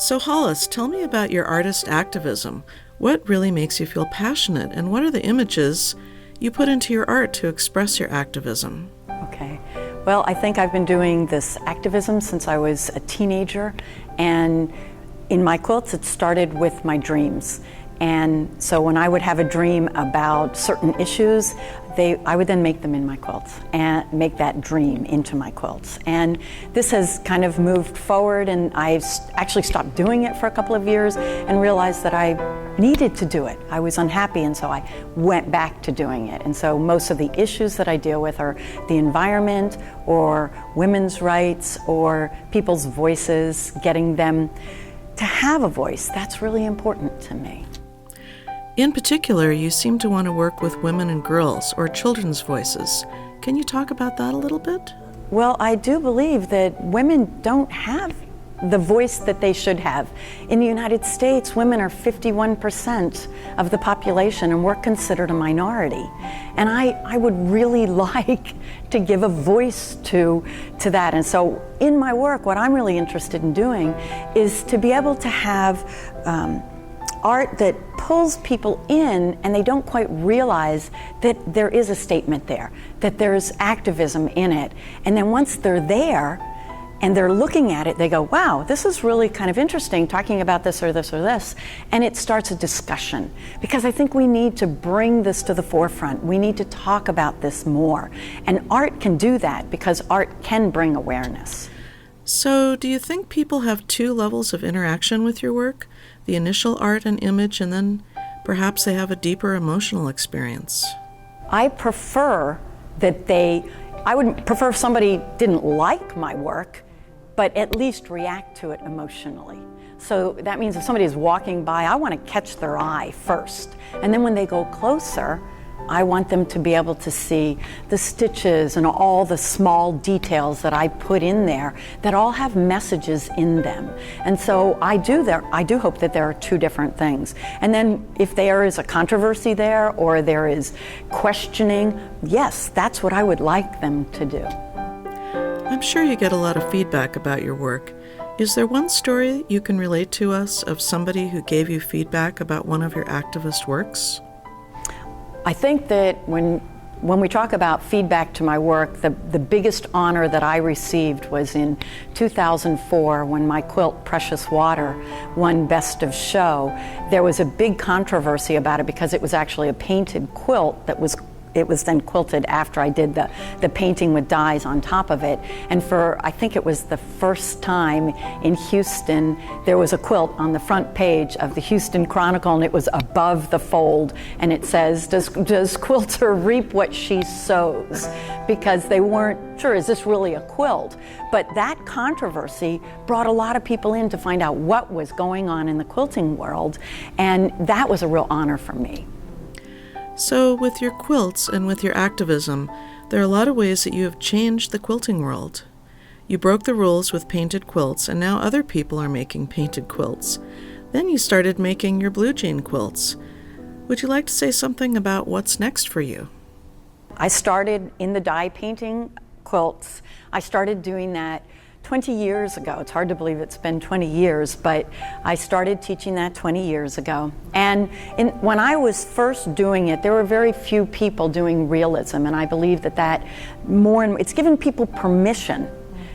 So Hollis, tell me about your artist activism. What really makes you feel passionate, and what are the images you put into your art to express your activism? Okay. Well, I think I've been doing this activism since I was a teenager, and in my quilts it started with my dreams. And so when I would have a dream about certain issues, I would then make them in my quilts and make that dream into my quilts. And this has kind of moved forward, and I actually stopped doing it for a couple of years and realized that I needed to do it. I was unhappy, and so I went back to doing it. And so most of the issues that I deal with are the environment or women's rights or people's voices, getting them to have a voice. That's really important to me. In particular, you seem to want to work with women and girls, or children's voices. Can you talk about that a little bit? Well, I do believe that women don't have the voice that they should have. In the United States, women are 51% of the population, and we're considered a minority. And I would really like to give a voice to that. And so in my work, what I'm really interested in doing is to be able to have art that pulls people in, and they don't quite realize that there is a statement there, that there's activism in it. And then once they're there and they're looking at it, they go, wow, this is really kind of interesting, talking about this or this or this. And it starts a discussion, because I think we need to bring this to the forefront. We need to talk about this more. And art can do that, because art can bring awareness. So, do you think people have two levels of interaction with your work? The initial art and image, and then perhaps they have a deeper emotional experience? I prefer that I would prefer if somebody didn't like my work, but at least react to it emotionally. So that means if somebody is walking by, I want to catch their eye first. And then when they go closer, I want them to be able to see the stitches and all the small details that I put in there that all have messages in them. And so I do hope that there are two different things. And then if there is a controversy there, or there is questioning, yes, that's what I would like them to do. I'm sure you get a lot of feedback about your work. Is there one story you can relate to us of somebody who gave you feedback about one of your activist works? I think that when we talk about feedback to my work, the biggest honor that I received was in 2004, when my quilt, Precious Water, won Best of Show. There was a big controversy about it, because it was actually a painted quilt it was then quilted after I did the painting with dyes on top of it. And I think it was the first time in Houston, there was a quilt on the front page of the Houston Chronicle, and it was above the fold, and it says, does quilter reap what she sows? Because they weren't sure, is this really a quilt? But that controversy brought a lot of people in to find out what was going on in the quilting world, and that was a real honor for me. So with your quilts and with your activism, there are a lot of ways that you have changed the quilting world. You broke the rules with painted quilts, and now other people are making painted quilts. Then you started making your blue jean quilts. Would you like to say something about what's next for you? I started in the dye painting quilts. I started doing that 20 years ago. It's hard to believe it's been 20 years, but I started teaching that 20 years ago. And when I was first doing it, there were very few people doing realism, and I believe that it's given people permission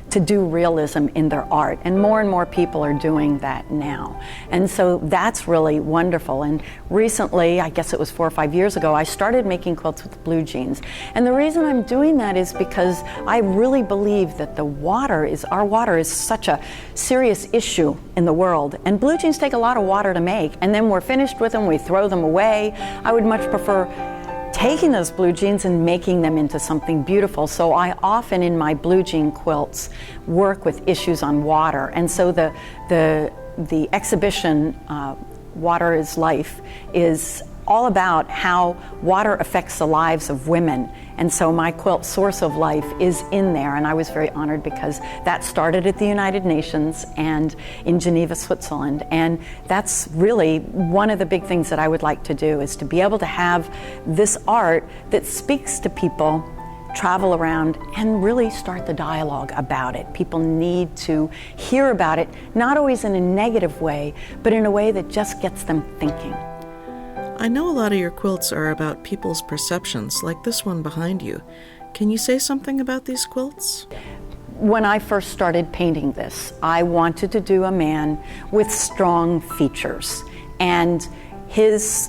to do realism in their art, and more people are doing that now. And so that's really wonderful. And recently, I guess it was 4 or 5 years ago, I started making quilts with blue jeans. And the reason I'm doing that is because I really believe that our water is such a serious issue in the world. And blue jeans take a lot of water to make, and then we're finished with them, we throw them away. I would much prefer taking those blue jeans and making them into something beautiful. So I often in my blue jean quilts work with issues on water. And so the exhibition, Water is Life, is all about how water affects the lives of women. And so my quilt, Source of Life, is in there, and I was very honored because that started at the United Nations and in Geneva, Switzerland. And that's really one of the big things that I would like to do, is to be able to have this art that speaks to people travel around and really start the dialogue about it. People need to hear about it, not always in a negative way, but in a way that just gets them thinking. I know a lot of your quilts are about people's perceptions, like this one behind you. Can you say something about these quilts? When I first started painting this, I wanted to do a man with strong features, and his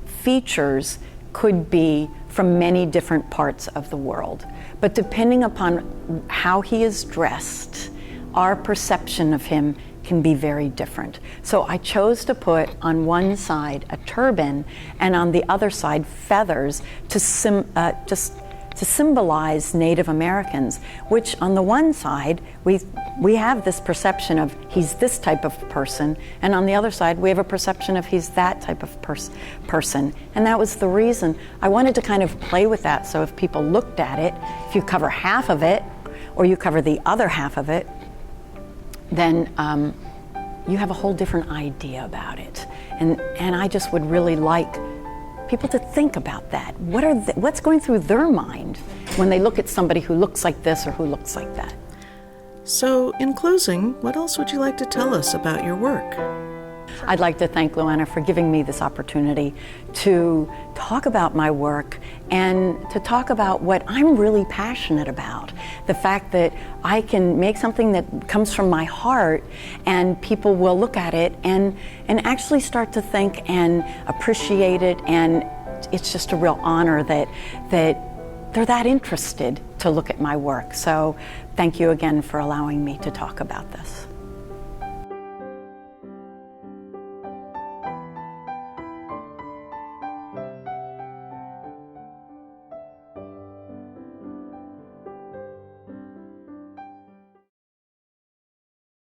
features could be from many different parts of the world. But depending upon how he is dressed, our perception of him can be very different. So I chose to put on one side a turban and on the other side feathers to symbolize Native Americans, which on the one side we have this perception of he's this type of person, and on the other side we have a perception of he's that type of person. And that was the reason I wanted to kind of play with that, so if people looked at it, if you cover half of it or you cover the other half of it, then you have a whole different idea about it. And I just would really like people to think about that. What's going through their mind when they look at somebody who looks like this or who looks like that? So, in closing, what else would you like to tell us about your work? I'd like to thank Luana for giving me this opportunity to talk about my work and to talk about what I'm really passionate about. The fact that I can make something that comes from my heart and people will look at it and actually start to think and appreciate it, and it's just a real honor that they're that interested to look at my work. So thank you again for allowing me to talk about this.